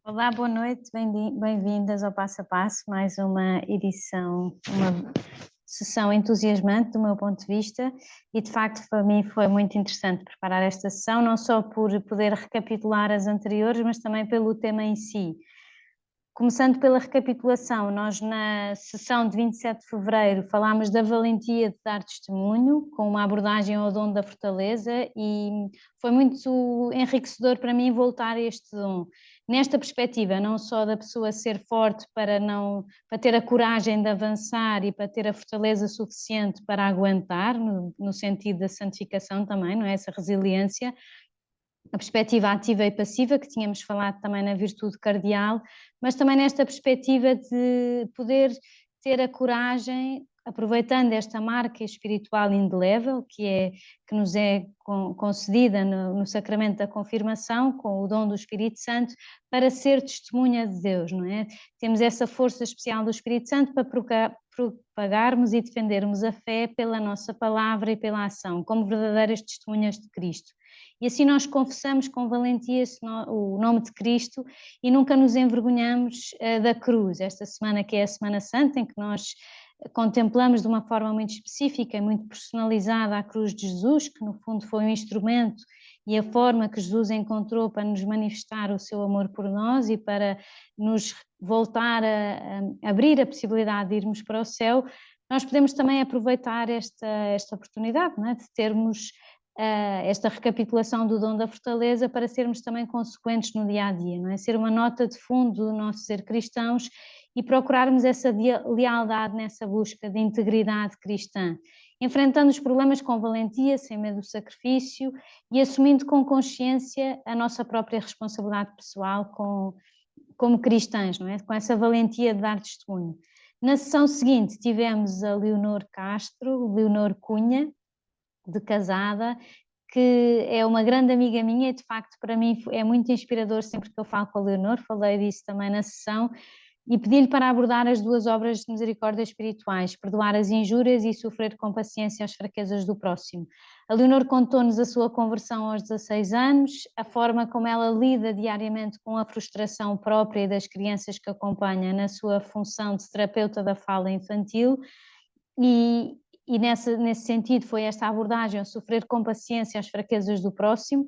Olá, boa noite, bem-vindas ao Passo a Passo, mais uma edição, uma sessão entusiasmante do meu ponto de vista e de facto para mim foi muito interessante preparar esta sessão, não só por poder recapitular as anteriores, mas também pelo tema em si. Começando pela recapitulação, nós na sessão de 27 de fevereiro falámos da valentia de dar testemunho, com uma abordagem ao dom da fortaleza, e foi muito enriquecedor para mim voltar a este dom. Nesta perspectiva, não só da pessoa ser forte para ter a coragem de avançar e para ter a fortaleza suficiente para aguentar, no sentido da santificação também, não é? Essa resiliência, a perspectiva ativa e passiva, que tínhamos falado também na virtude cardeal, mas também nesta perspectiva de poder ter a coragem, aproveitando esta marca espiritual indelével, que nos é concedida no sacramento da confirmação, com o dom do Espírito Santo, para ser testemunha de Deus, não é? Temos essa força especial do Espírito Santo para propagarmos e defendermos a fé pela nossa palavra e pela ação, como verdadeiras testemunhas de Cristo. E assim nós confessamos com valentia o nome de Cristo e nunca nos envergonhamos da cruz. Esta semana, que é a Semana Santa, em que nós contemplamos de uma forma muito específica e muito personalizada a cruz de Jesus, que no fundo foi um instrumento e a forma que Jesus encontrou para nos manifestar o seu amor por nós e para nos voltar a abrir a possibilidade de irmos para o céu. Nós podemos também aproveitar esta oportunidade, não é? De termos esta recapitulação do dom da fortaleza para sermos também consequentes no dia a dia, não é? Ser uma nota de fundo do nosso ser cristãos e procurarmos essa lealdade nessa busca de integridade cristã, enfrentando os problemas com valentia, sem medo do sacrifício e assumindo com consciência a nossa própria responsabilidade pessoal como cristãs, não é? Com essa valentia de dar testemunho. Na sessão seguinte tivemos a Leonor Castro, Leonor Cunha, de casada, que é uma grande amiga minha e de facto para mim é muito inspirador sempre que eu falo com a Leonor, falei disso também na sessão, e pedi-lhe para abordar as duas obras de misericórdia espirituais, perdoar as injúrias e sofrer com paciência as fraquezas do próximo. A Leonor contou-nos a sua conversão aos 16 anos, a forma como ela lida diariamente com a frustração própria e das crianças que acompanha na sua função de terapeuta da fala infantil, e nesse sentido foi esta abordagem, a sofrer com paciência as fraquezas do próximo.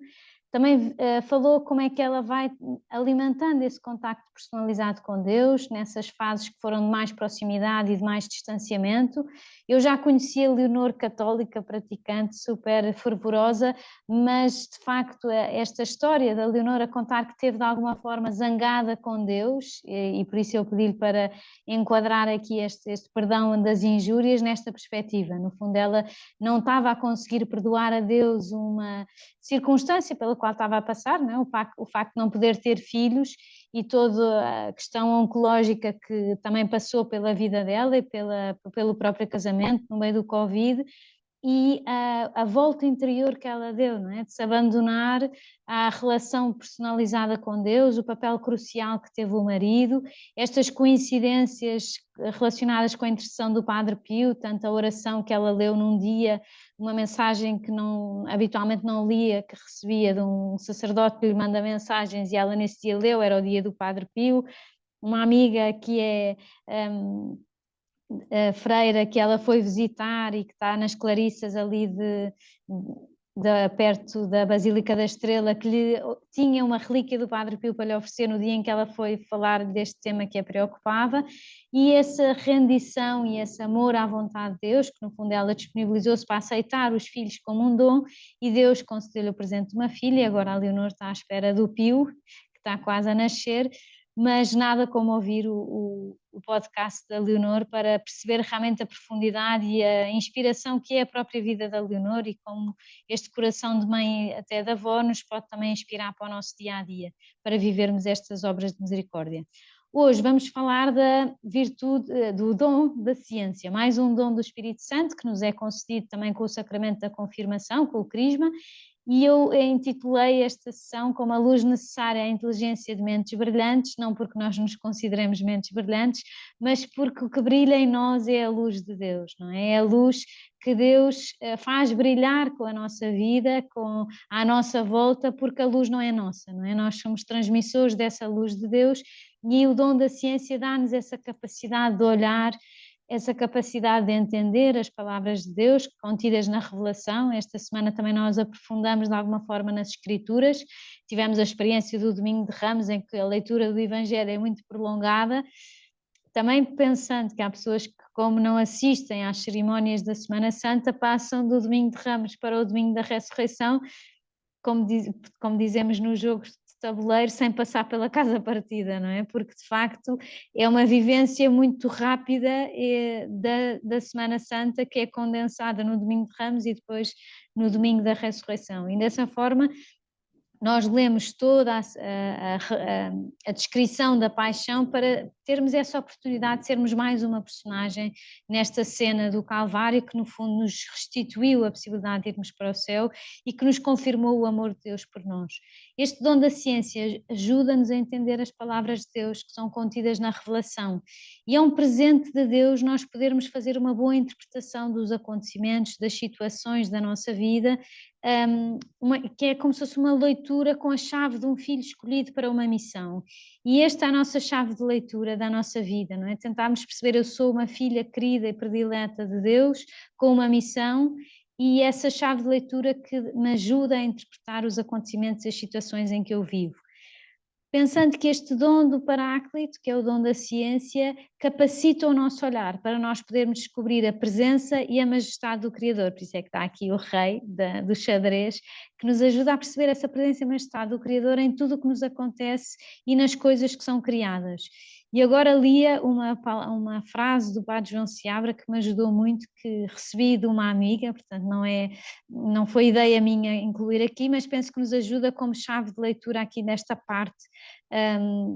Também falou como é que ela vai alimentando esse contacto personalizado com Deus, nessas fases que foram de mais proximidade e de mais distanciamento. Eu já conhecia a Leonor católica, praticante, super fervorosa, mas de facto esta história da Leonor a contar que teve de alguma forma zangada com Deus, e por isso eu pedi-lhe para enquadrar aqui este perdão das injúrias nesta perspectiva. No fundo ela não estava a conseguir perdoar a Deus uma circunstância pela qual estava a passar, não é? O facto de não poder ter filhos e toda a questão oncológica que também passou pela vida dela e pelo próprio casamento no meio do Covid, e a volta interior que ela deu, não é? De se abandonar à relação personalizada com Deus, o papel crucial que teve o marido, estas coincidências relacionadas com a intercessão do Padre Pio, tanto a oração que ela leu num dia, uma mensagem que habitualmente não lia, que recebia de um sacerdote que lhe manda mensagens e ela nesse dia leu, era o dia do Padre Pio. Uma amiga que é a freira que ela foi visitar e que está nas Clarissas ali perto da Basílica da Estrela, que lhe tinha uma relíquia do Padre Pio para lhe oferecer no dia em que ela foi falar deste tema que a preocupava, e essa rendição e esse amor à vontade de Deus, que no fundo ela disponibilizou-se para aceitar os filhos como um dom, e Deus concedeu-lhe o presente de uma filha, e agora a Leonor está à espera do Pio, que está quase a nascer, mas nada como ouvir o podcast da Leonor para perceber realmente a profundidade e a inspiração que é a própria vida da Leonor e como este coração de mãe, até de avó, nos pode também inspirar para o nosso dia-a-dia, para vivermos estas obras de misericórdia. Hoje vamos falar da virtude, do dom da ciência, mais um dom do Espírito Santo que nos é concedido também com o sacramento da confirmação, com o crisma, e eu intitulei esta sessão como a luz necessária à inteligência de mentes brilhantes, não porque nós nos consideremos mentes brilhantes, mas porque o que brilha em nós é a luz de Deus, não é? É a luz que Deus faz brilhar com a nossa vida, à nossa volta, porque a luz não é nossa, não é? Nós somos transmissores dessa luz de Deus e o dom da ciência dá-nos essa capacidade de olhar, essa capacidade de entender as palavras de Deus contidas na revelação. Esta semana também nós aprofundamos de alguma forma nas Escrituras, tivemos a experiência do Domingo de Ramos em que a leitura do Evangelho é muito prolongada, também pensando que há pessoas que, como não assistem às cerimónias da Semana Santa, passam do Domingo de Ramos para o Domingo da Ressurreição, como dizemos nos jogos de tabuleiro, sem passar pela casa partida, não é? Porque de facto é uma vivência muito rápida da Semana Santa, que é condensada no Domingo de Ramos e depois no Domingo da Ressurreição. E dessa forma nós lemos toda a descrição da paixão para termos essa oportunidade de sermos mais uma personagem nesta cena do Calvário, que no fundo nos restituiu a possibilidade de irmos para o céu e que nos confirmou o amor de Deus por nós. Este dom da ciência ajuda-nos a entender as palavras de Deus que são contidas na revelação, e é um presente de Deus nós podermos fazer uma boa interpretação dos acontecimentos, das situações da nossa vida, que é como se fosse uma leitura com a chave de um filho escolhido para uma missão. E esta é a nossa chave de leitura da nossa vida, não é? Tentarmos perceber, eu sou uma filha querida e predileta de Deus, com uma missão, e essa chave de leitura que me ajuda a interpretar os acontecimentos e as situações em que eu vivo. Pensando que este dom do Paráclito, que é o dom da ciência, capacita o nosso olhar para nós podermos descobrir a presença e a majestade do Criador. Por isso é que está aqui o rei do xadrez, que nos ajuda a perceber essa presença e majestade do Criador em tudo o que nos acontece e nas coisas que são criadas. E agora lia uma frase do Padre João Seabra que me ajudou muito, que recebi de uma amiga, portanto não foi ideia minha incluir aqui, mas penso que nos ajuda como chave de leitura aqui nesta parte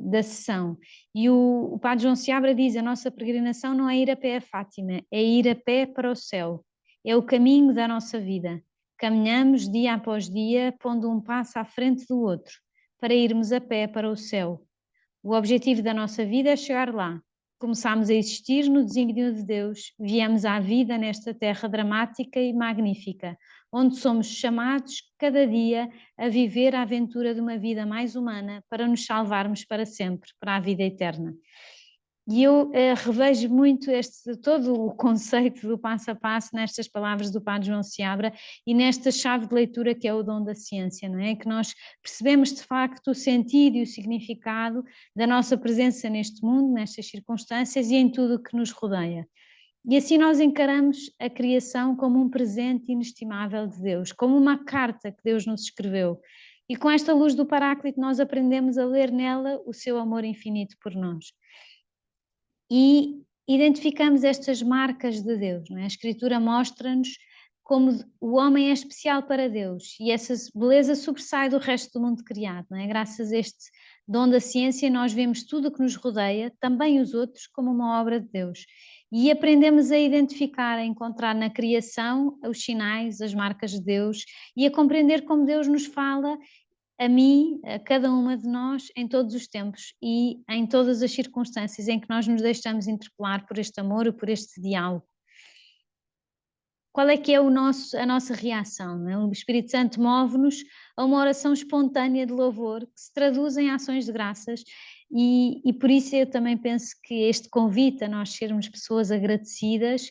da sessão. E o Padre João Seabra diz: a nossa peregrinação não é ir a pé a Fátima, é ir a pé para o céu, é o caminho da nossa vida. Caminhamos dia após dia, pondo um passo à frente do outro, para irmos a pé para o céu. O objetivo da nossa vida é chegar lá. Começámos a existir no desígnio de Deus, viemos à vida nesta terra dramática e magnífica, onde somos chamados cada dia a viver a aventura de uma vida mais humana para nos salvarmos para sempre, para a vida eterna. E eu revejo muito todo o conceito do passo a passo nestas palavras do Padre João Seabra e nesta chave de leitura que é o dom da ciência, não é? Que nós percebemos de facto o sentido e o significado da nossa presença neste mundo, nestas circunstâncias e em tudo o que nos rodeia. E assim nós encaramos a criação como um presente inestimável de Deus, como uma carta que Deus nos escreveu. E com esta luz do Paráclito nós aprendemos a ler nela o seu amor infinito por nós. E identificamos estas marcas de Deus, não é? A Escritura mostra-nos como o homem é especial para Deus e essa beleza sobressai do resto do mundo criado, não é? Graças a este dom da ciência nós vemos tudo o que nos rodeia, também os outros, como uma obra de Deus. E aprendemos a identificar, a encontrar na criação os sinais, as marcas de Deus e a compreender como Deus nos fala a mim, a cada uma de nós, em todos os tempos e em todas as circunstâncias em que nós nos deixamos interpelar por este amor ou por este diálogo. Qual é que é a nossa reação? Não é? O Espírito Santo move-nos a uma oração espontânea de louvor que se traduz em ações de graças e por isso eu também penso que este convite a nós sermos pessoas agradecidas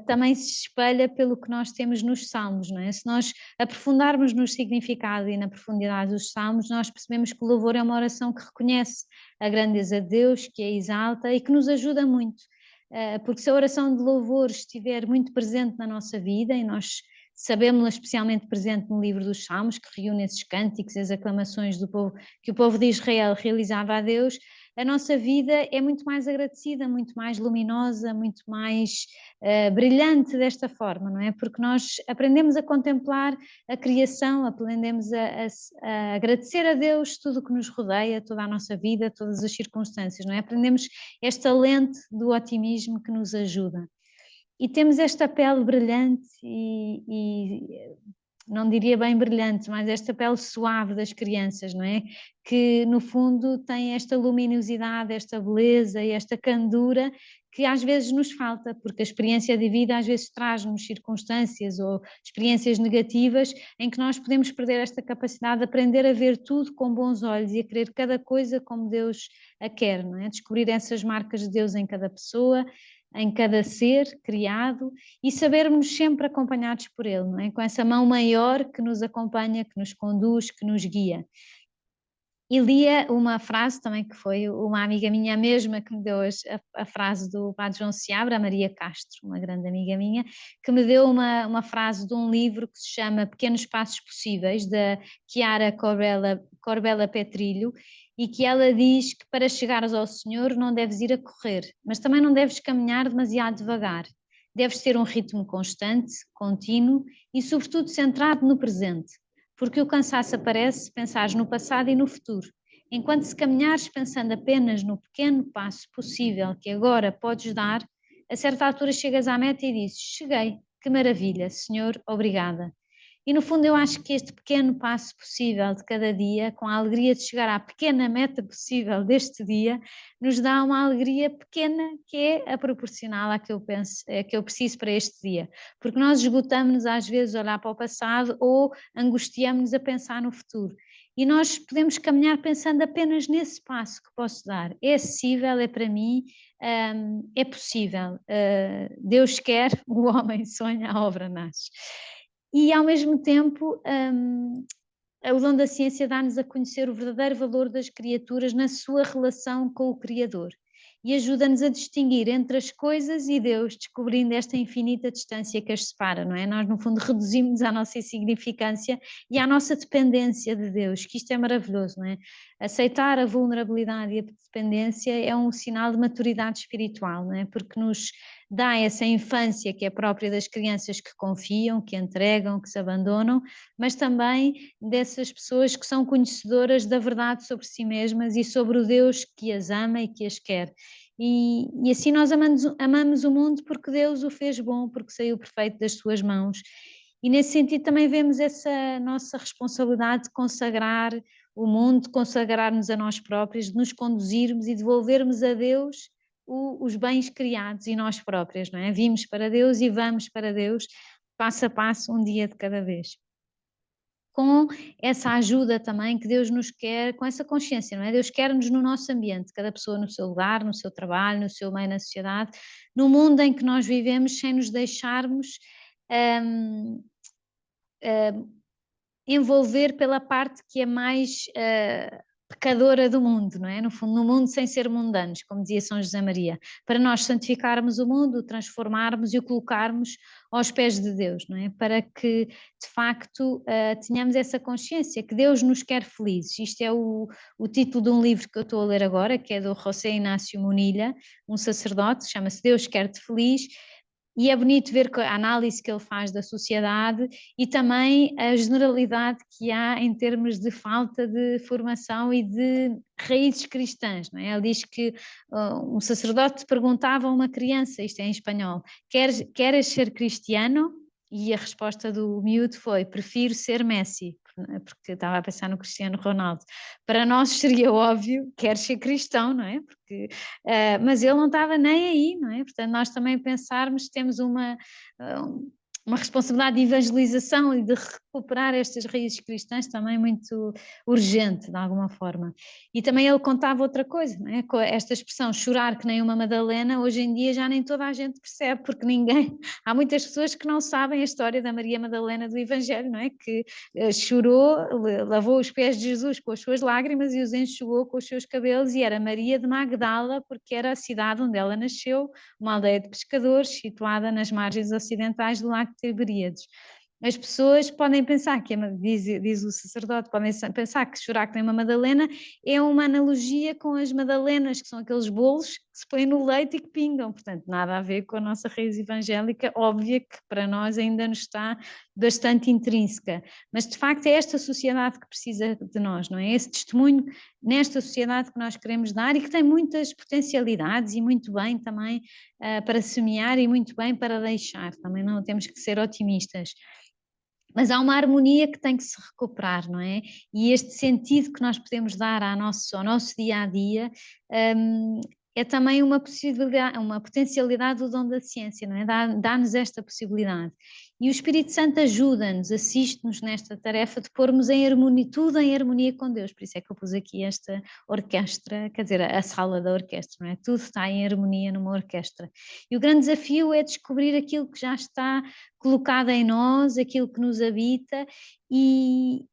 também se espelha pelo que nós temos nos Salmos, não é? Se nós aprofundarmos no significado e na profundidade dos Salmos, nós percebemos que o louvor é uma oração que reconhece a grandeza de Deus, que a exalta e que nos ajuda muito, porque se a oração de louvor estiver muito presente na nossa vida, e nós sabemos-la especialmente presente no livro dos Salmos, que reúne esses cânticos e as aclamações do povo, que o povo de Israel realizava a Deus, a nossa vida é muito mais agradecida, muito mais luminosa, muito mais brilhante desta forma, não é? Porque nós aprendemos a contemplar a criação, aprendemos a agradecer a Deus tudo o que nos rodeia, toda a nossa vida, todas as circunstâncias, não é? Aprendemos esta lente do otimismo que nos ajuda. E temos esta pele brilhante e não diria bem brilhante, mas esta pele suave das crianças, não é? Que no fundo tem esta luminosidade, esta beleza e esta candura que às vezes nos falta, porque a experiência de vida às vezes traz-nos circunstâncias ou experiências negativas em que nós podemos perder esta capacidade de aprender a ver tudo com bons olhos e a querer cada coisa como Deus a quer, não é? Descobrir essas marcas de Deus em cada pessoa, em cada ser criado e sabermos sempre acompanhados por Ele, não é? Com essa mão maior que nos acompanha, que nos conduz, que nos guia. E lia uma frase também que foi uma amiga minha mesma que me deu a frase do Padre João Seabra, a Maria Castro, uma grande amiga minha, que me deu uma frase de um livro que se chama Pequenos Passos Possíveis, da Chiara Corbella Petrilho, e que ela diz que para chegares ao Senhor não deves ir a correr, mas também não deves caminhar demasiado devagar. Deves ter um ritmo constante, contínuo e sobretudo centrado no presente, porque o cansaço aparece se pensares no passado e no futuro. Enquanto se caminhares pensando apenas no pequeno passo possível que agora podes dar, a certa altura chegas à meta e dizes: cheguei, que maravilha, Senhor, obrigada. E no fundo eu acho que este pequeno passo possível de cada dia, com a alegria de chegar à pequena meta possível deste dia, nos dá uma alegria pequena que é a proporcional à que eu penso, que eu preciso para este dia. Porque nós esgotamos-nos às vezes a olhar para o passado ou angustiamos-nos a pensar no futuro. E nós podemos caminhar pensando apenas nesse passo que posso dar. É acessível, é para mim, é possível. Deus quer, o homem sonha, a obra nasce. E ao mesmo tempo, o dom da ciência dá-nos a conhecer o verdadeiro valor das criaturas na sua relação com o Criador e ajuda-nos a distinguir entre as coisas e Deus, descobrindo esta infinita distância que as separa, não é? Nós, no fundo, reduzimos a nossa insignificância e a nossa dependência de Deus, que isto é maravilhoso, não é? Aceitar a vulnerabilidade e a dependência é um sinal de maturidade espiritual, não é? Porque nos dá essa infância que é própria das crianças que confiam, que entregam, que se abandonam, mas também dessas pessoas que são conhecedoras da verdade sobre si mesmas e sobre o Deus que as ama e que as quer. E assim nós amamos o mundo porque Deus o fez bom, porque saiu perfeito das suas mãos. E nesse sentido também vemos essa nossa responsabilidade de consagrar o mundo, de consagrar-nos a nós próprios, de nos conduzirmos e devolvermos a Deus os bens criados e nós próprios, não é? Vimos para Deus e vamos para Deus, passo a passo, um dia de cada vez. Com essa ajuda também que Deus nos quer, com essa consciência, não é? Deus quer-nos no nosso ambiente, cada pessoa no seu lugar, no seu trabalho, no seu meio, na sociedade, no mundo em que nós vivemos, sem nos deixarmos envolver pela parte que é mais pecadora do mundo, não é? No fundo, no mundo sem ser mundanos, como dizia São José Maria, para nós santificarmos o mundo, o transformarmos e o colocarmos aos pés de Deus, não é? Para que, de facto, tenhamos essa consciência que Deus nos quer felizes. Isto é o título de um livro que eu estou a ler agora, que é do José Inácio Munilla, um sacerdote, chama-se Deus Quer-te Feliz, e é bonito ver a análise que ele faz da sociedade e também a generalidade que há em termos de falta de formação e de raízes cristãs, não é? Ele diz que um sacerdote perguntava a uma criança, isto é em espanhol, queres ser cristiano? E a resposta do miúdo foi: prefiro ser Messi, porque estava a pensar no Cristiano Ronaldo. Para nós seria óbvio, quer ser cristão, não é? Porque, mas ele não estava nem aí, não é? Portanto, nós também pensarmos que temos uma responsabilidade de evangelização e de recuperar estas raízes cristãs também muito urgente, de alguma forma. E também ele contava outra coisa, não é? Esta expressão chorar que nem uma Madalena, hoje em dia já nem toda a gente percebe, porque ninguém, há muitas pessoas que não sabem a história da Maria Madalena do Evangelho, não é? Que chorou, lavou os pés de Jesus com as suas lágrimas e os enxugou com os seus cabelos, e era Maria de Magdala, porque era a cidade onde ela nasceu, uma aldeia de pescadores situada nas margens ocidentais do Lago de Tiberíades. As pessoas podem pensar que, diz o sacerdote, podem pensar que chorar que nem uma Madalena é uma analogia com as madalenas, que são aqueles bolos que se põem no leite e que pingam, portanto nada a ver com a nossa raiz evangélica, óbvia que para nós ainda nos está bastante intrínseca, mas de facto é esta sociedade que precisa de nós, não é? Esse testemunho nesta sociedade que nós queremos dar e que tem muitas potencialidades e muito bem também para semear e muito bem para deixar, também não temos que ser otimistas. Mas há uma harmonia que tem que se recuperar, não é? E este sentido que nós podemos dar ao nosso dia-a-dia, é também uma possibilidade, uma potencialidade do dom da ciência, não é? Dá-nos esta possibilidade. E o Espírito Santo ajuda-nos, assiste-nos nesta tarefa de pormos em harmonia, tudo em harmonia com Deus. Por isso é que eu pus aqui esta orquestra, quer dizer, a sala da orquestra, não é? Tudo está em harmonia numa orquestra. E o grande desafio é descobrir aquilo que já está colocado em nós, aquilo que nos habita e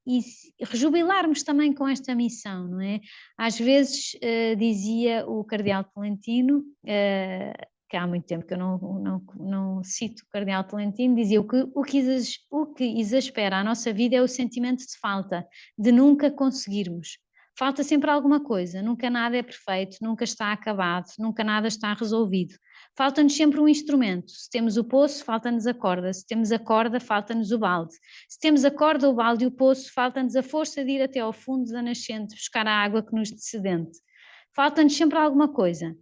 rejubilarmos também com esta missão, não é? Às vezes dizia o cardeal Tolentino, que há muito tempo que eu não cito o cardeal Tolentino, dizia o que exaspera a nossa vida é o sentimento de falta, de nunca conseguirmos. Falta sempre alguma coisa, nunca nada é perfeito, nunca está acabado, nunca nada está resolvido. Falta-nos sempre um instrumento. Se temos o poço, falta-nos a corda. Se temos a corda, falta-nos o balde. Se temos a corda, o balde e o poço, falta-nos a força de ir até ao fundo da nascente, buscar a água que nos descedente. Falta-nos sempre alguma coisa.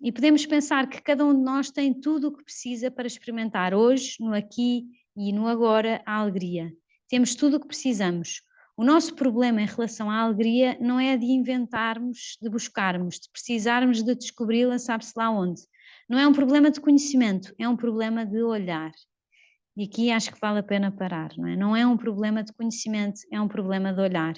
E podemos pensar que cada um de nós tem tudo o que precisa para experimentar hoje, no aqui e no agora, a alegria. Temos tudo o que precisamos. O nosso problema em relação à alegria não é de inventarmos, de buscarmos, de precisarmos de descobri-la, sabe-se lá onde. Não é um problema de conhecimento, é um problema de olhar. E aqui acho que vale a pena parar, não é? Não é um problema de conhecimento, é um problema de olhar.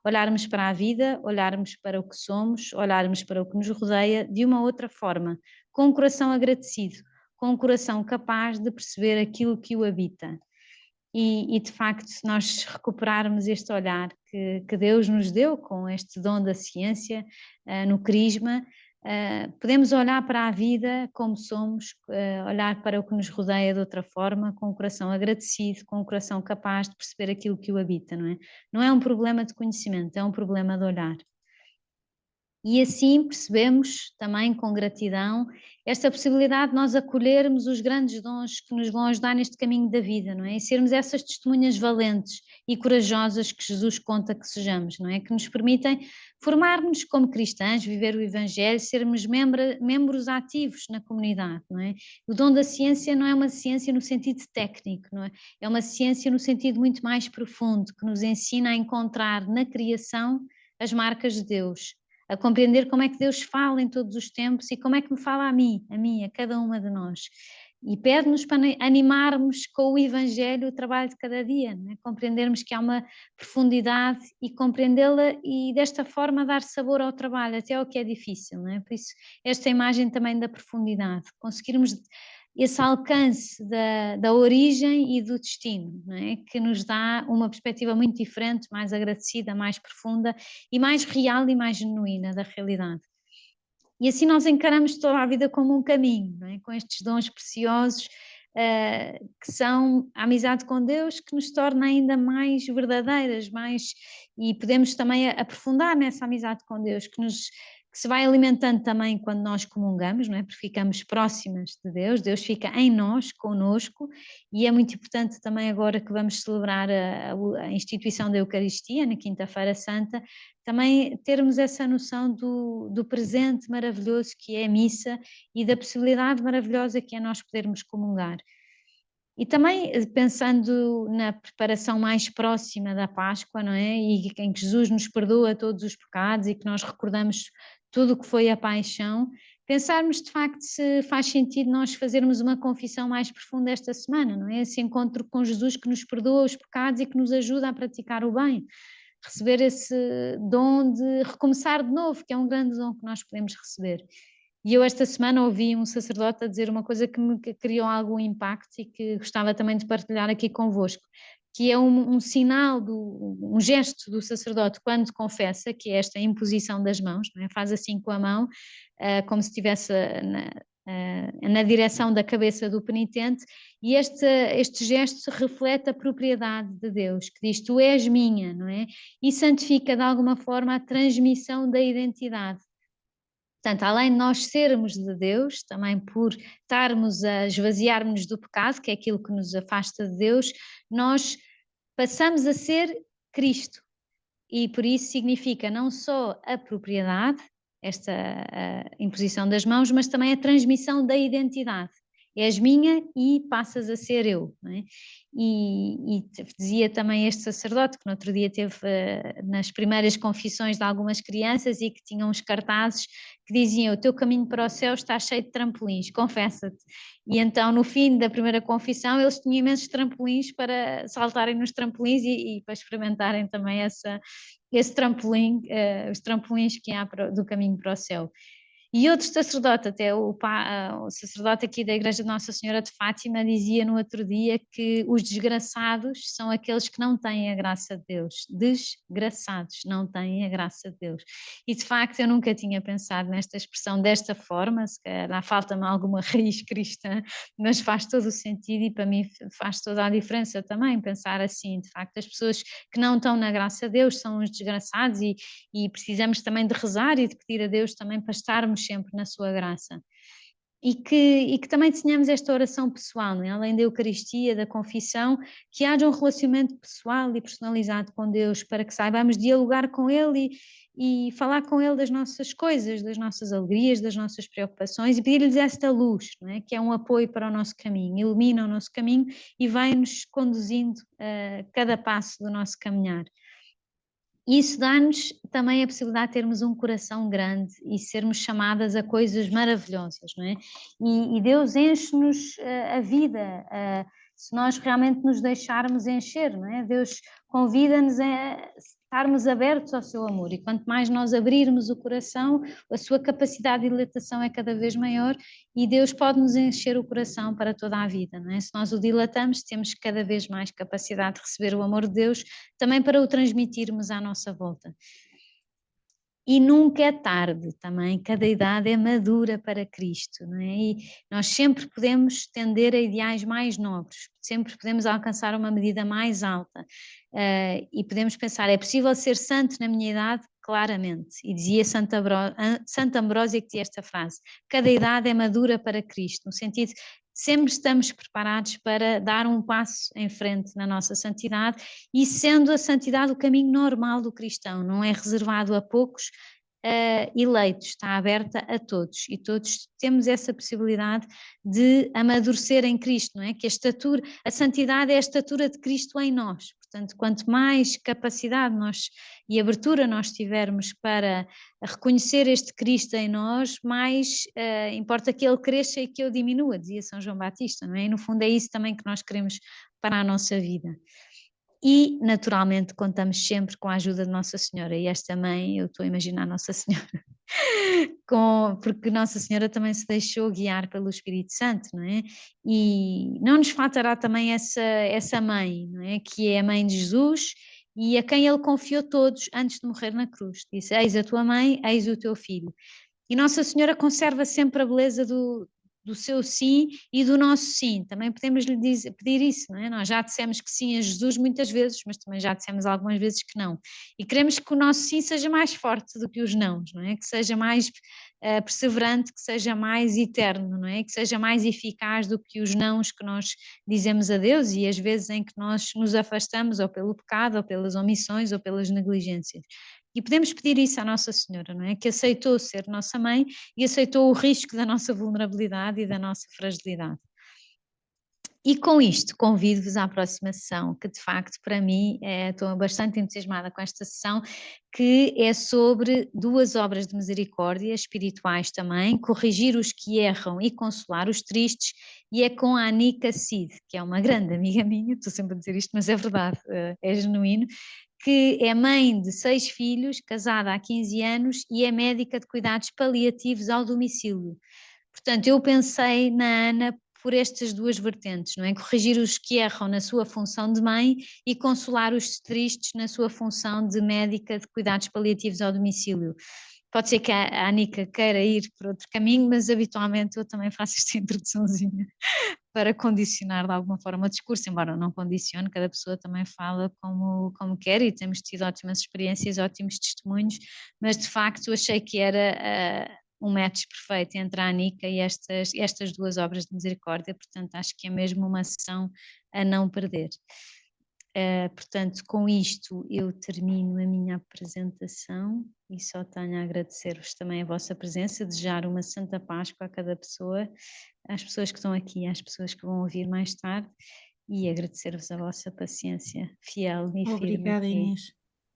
Olharmos para a vida, olharmos para o que somos, olharmos para o que nos rodeia de uma outra forma, com um coração agradecido, com um coração capaz de perceber aquilo que o habita. E de facto, se nós recuperarmos este olhar que Deus nos deu com este dom da ciência, no Crisma, podemos olhar para a vida como somos, olhar para o que nos rodeia de outra forma, com o coração agradecido, com o coração capaz de perceber aquilo que o habita, não é? Não é um problema de conhecimento, é um problema de olhar. E assim percebemos também com gratidão esta possibilidade de nós acolhermos os grandes dons que nos vão ajudar neste caminho da vida, não é? E sermos essas testemunhas valentes e corajosas que Jesus conta que sejamos, não é? Que nos permitem formar-nos como cristãs, viver o Evangelho, sermos membros ativos na comunidade, não é? O dom da ciência não é uma ciência no sentido técnico, não é? É uma ciência no sentido muito mais profundo, que nos ensina a encontrar na criação as marcas de Deus, a compreender como é que Deus fala em todos os tempos e como é que me fala a mim, a cada uma de nós. E pede-nos para animarmos com o Evangelho o trabalho de cada dia, não é? Compreendermos que há uma profundidade e compreendê-la e desta forma dar sabor ao trabalho, até ao que é difícil, não é? Por isso, esta imagem também da profundidade, conseguirmos esse alcance da origem e do destino, não é? Que nos dá uma perspectiva muito diferente, mais agradecida, mais profunda e mais real e mais genuína da realidade. E assim nós encaramos toda a vida como um caminho, não é? Com estes dons preciosos que são a amizade com Deus, que nos torna ainda mais verdadeiras, e podemos também aprofundar nessa amizade com Deus, que se vai alimentando também quando nós comungamos, não é? Porque ficamos próximas de Deus, Deus fica em nós, conosco, e é muito importante também agora que vamos celebrar a instituição da Eucaristia, na Quinta-feira Santa, também termos essa noção do presente maravilhoso que é a missa e da possibilidade maravilhosa que é nós podermos comungar. E também pensando na preparação mais próxima da Páscoa, não é? E em que Jesus nos perdoa todos os pecados e que nós recordamos tudo o que foi a paixão, pensarmos de facto se faz sentido nós fazermos uma confissão mais profunda esta semana, não é? Esse encontro com Jesus que nos perdoa os pecados e que nos ajuda a praticar o bem. Receber esse dom de recomeçar de novo, que é um grande dom que nós podemos receber. E eu esta semana ouvi um sacerdote a dizer uma coisa que me criou algum impacto e que gostava também de partilhar aqui convosco, que é um sinal, um gesto do sacerdote quando confessa, que é esta imposição das mãos, não é? Faz assim com a mão, como se estivesse na direção da cabeça do penitente, e este gesto reflete a propriedade de Deus, que diz: tu és minha, não é? E santifica de alguma forma a transmissão da identidade. Portanto, além de nós sermos de Deus, também por estarmos a esvaziar-nos do pecado, que é aquilo que nos afasta de Deus, nós passamos a ser Cristo. E por isso significa não só a propriedade, esta a imposição das mãos, mas também a transmissão da identidade. és minha e passas a ser eu, não é? E dizia também este sacerdote que no outro dia teve nas primeiras confissões de algumas crianças e que tinham uns cartazes que diziam: o teu caminho para o céu está cheio de trampolins, confessa-te. E então no fim da primeira confissão eles tinham imensos trampolins para saltarem nos trampolins e para experimentarem também esse trampolim, os trampolins que há do caminho para o céu. E outro sacerdote, até o sacerdote aqui da Igreja de Nossa Senhora de Fátima, dizia no outro dia que os desgraçados são aqueles que não têm a graça de Deus. Desgraçados, não têm a graça de Deus. E de facto eu nunca tinha pensado nesta expressão desta forma, se calhar falta-me alguma raiz cristã, mas faz todo o sentido e para mim faz toda a diferença também pensar assim, de facto as pessoas que não estão na graça de Deus são os desgraçados e precisamos também de rezar e de pedir a Deus também para estarmos sempre na sua graça. E que também tenhamos esta oração pessoal, não é? Além da Eucaristia, da confissão, que haja um relacionamento pessoal e personalizado com Deus, para que saibamos dialogar com Ele e falar com Ele das nossas coisas, das nossas alegrias, das nossas preocupações e pedir-lhes esta luz, não é? Que é um apoio para o nosso caminho, ilumina o nosso caminho e vai-nos conduzindo a cada passo do nosso caminhar. E isso dá-nos também a possibilidade de termos um coração grande e sermos chamadas a coisas maravilhosas, não é? E Deus enche-nos a vida, se nós realmente nos deixarmos encher, não é? Deus convida-nos a estarmos abertos ao seu amor e quanto mais nós abrirmos o coração, a sua capacidade de dilatação é cada vez maior e Deus pode nos encher o coração para toda a vida, não é? Se nós o dilatamos, temos cada vez mais capacidade de receber o amor de Deus também para o transmitirmos à nossa volta. E nunca é tarde também, cada idade é madura para Cristo, não é? E nós sempre podemos tender a ideais mais nobres, sempre podemos alcançar uma medida mais alta e podemos pensar, é possível ser santo na minha idade? Claramente, e dizia Santa Ambrósia que tinha esta frase, cada idade é madura para Cristo, no sentido sempre estamos preparados para dar um passo em frente na nossa santidade e sendo a santidade o caminho normal do cristão, não é reservado a poucos eleitos, está aberta a todos e todos temos essa possibilidade de amadurecer em Cristo, não é? Que a santidade é a estatura de Cristo em nós, portanto quanto mais capacidade e abertura nós tivermos para reconhecer este Cristo em nós, mais importa que Ele cresça e que eu diminua, dizia São João Batista, não é? E no fundo é isso também que nós queremos para a nossa vida. E, naturalmente, contamos sempre com a ajuda de Nossa Senhora. E esta mãe, eu estou a imaginar Nossa Senhora, porque Nossa Senhora também se deixou guiar pelo Espírito Santo, não é? E não nos faltará também essa mãe, não é? Que é a mãe de Jesus e a quem ele confiou todos antes de morrer na cruz. Disse: eis a tua mãe, eis o teu filho. E Nossa Senhora conserva sempre a beleza do seu sim e do nosso sim. Também podemos lhe pedir isso, não é? Nós já dissemos que sim a Jesus muitas vezes, mas também já dissemos algumas vezes que não. E queremos que o nosso sim seja mais forte do que os nãos, não é? Que seja mais perseverante, que seja mais eterno, não é? Que seja mais eficaz do que os nãos que nós dizemos a Deus e as vezes em que nós nos afastamos ou pelo pecado, ou pelas omissões, ou pelas negligências. E podemos pedir isso à Nossa Senhora, não é? Que aceitou ser nossa mãe e aceitou o risco da nossa vulnerabilidade e da nossa fragilidade. E com isto convido-vos à próxima sessão, que de facto para mim estou bastante entusiasmada com esta sessão, que é sobre duas obras de misericórdia espirituais também, corrigir os que erram e consolar os tristes, e é com a Anica Cid, que é uma grande amiga minha, estou sempre a dizer isto, mas é verdade, é genuíno, que é mãe de 6 filhos, casada há 15 anos e é médica de cuidados paliativos ao domicílio. Portanto, eu pensei na Ana por estas duas vertentes, não é? Corrigir os que erram na sua função de mãe e consolar os tristes na sua função de médica de cuidados paliativos ao domicílio. Pode ser que a Anica queira ir por outro caminho, mas habitualmente eu também faço esta introduçãozinha para condicionar de alguma forma o discurso, embora não condicione, cada pessoa também fala como quer e temos tido ótimas experiências, ótimos testemunhos, mas de facto achei que era um match perfeito entre a Anica e estas duas obras de misericórdia, portanto acho que é mesmo uma sessão a não perder. Portanto, com isto eu termino a minha apresentação e só tenho a agradecer-vos também a vossa presença, desejar uma Santa Páscoa a cada pessoa, às pessoas que estão aqui, às pessoas que vão ouvir mais tarde, e agradecer-vos a vossa paciência fiel e firme Obrigada, aqui. Inês.